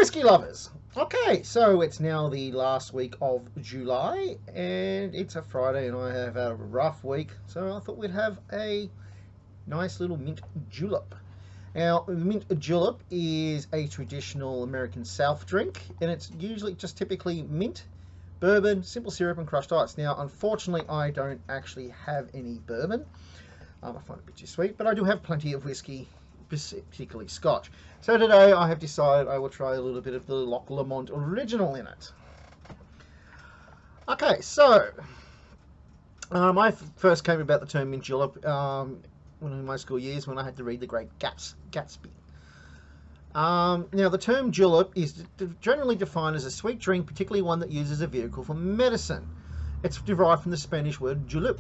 whiskey lovers. Okay, so it's now the last week of July, and it's a Friday, and I have had a rough week, so I thought we'd have a nice little mint julep. Now, mint julep is a traditional American South drink, and it's usually just typically mint, bourbon, simple syrup, and crushed ice. Now, unfortunately, I don't actually have any bourbon. I find it a bit too sweet, but I do have plenty of whiskey, particularly Scotch. So today I have decided I will try a little bit of the Loch Lomond original in it. Okay, so I first came about the term mint julep in my school years when I had to read The Great Gatsby. Now, the term julep is generally defined as a sweet drink, particularly one that uses a vehicle for medicine. It's derived from the Spanish word julep.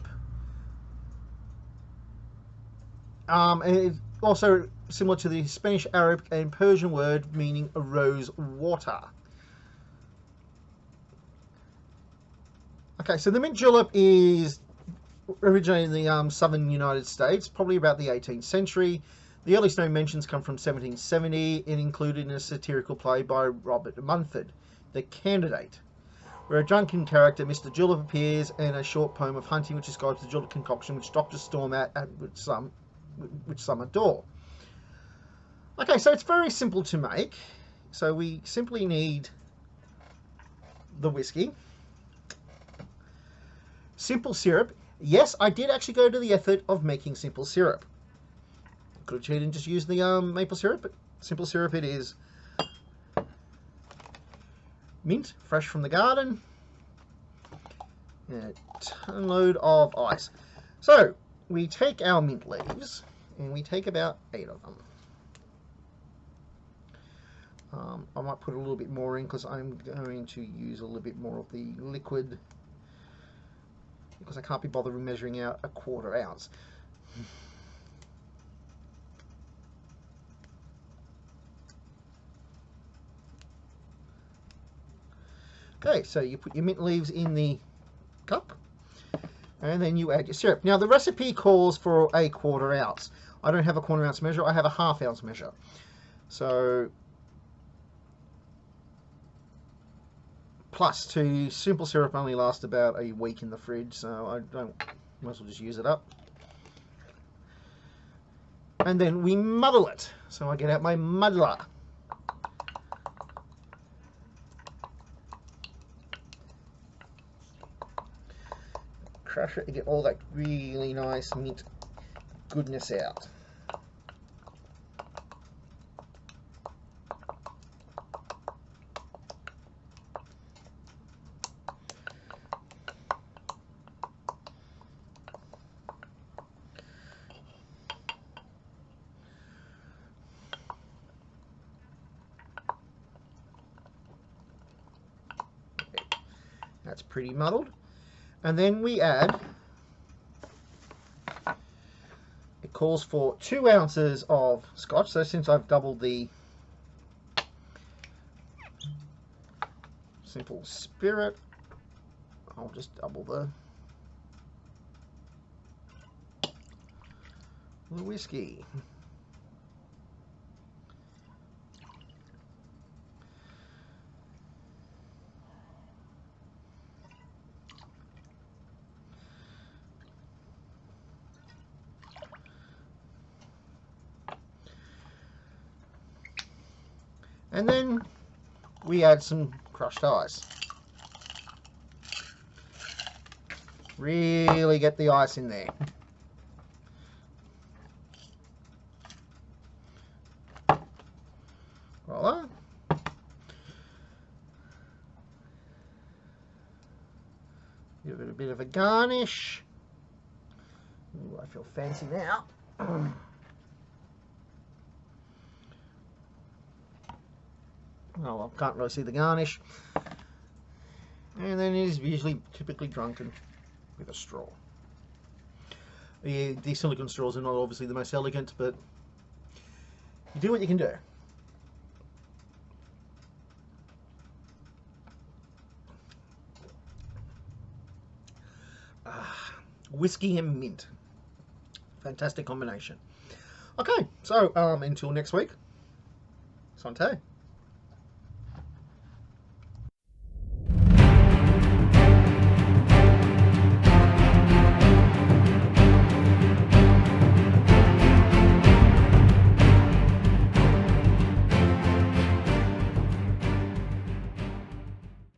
And it's also similar to the Spanish, Arabic, and Persian word meaning rose water. Okay, so the mint julep is originated in the southern United States, probably about the 18th century. The earliest known mentions come from 1770 and included in a satirical play by Robert Munford, The Candidate, where a drunken character, Mr. Julep, appears in a short poem of hunting which describes the julep concoction which doctors storm at which some adore. Okay, so it's very simple to make. So we simply need the whiskey, simple syrup. Yes, I did actually go to the effort of making simple syrup. Could have cheated and just used the maple syrup, but simple syrup it is. Mint, fresh from the garden. And a ton load of ice. So we take our mint leaves and we take about 8 of them. I might put a little bit more in because I'm going to use a little bit more of the liquid because I can't be bothered with measuring out a 1/4 ounce. Okay, so you put your mint leaves in the cup and then you add your syrup. Now the recipe calls for a 1/4 ounce. I don't have a 1/4 ounce measure, I have a 1/2 ounce measure. So plus 2, simple syrup only lasts about a week in the fridge, so I might as well just use it up. And then we muddle it. So I get out my muddler. Crush it to get all that really nice mint goodness out. That's pretty muddled. And then we add, it calls for 2 ounces of Scotch. So since I've doubled the simple spirit, I'll just double the whiskey. And then we add some crushed ice. Really get the ice in there. Voila. Give it a bit of a garnish. Ooh, I feel fancy now. Oh, I can't really see the garnish. And then it is usually typically drunken with a straw. The silicone straws are not obviously the most elegant, but you do what you can do. Whiskey and mint. Fantastic combination. Okay, so until next week, Santé.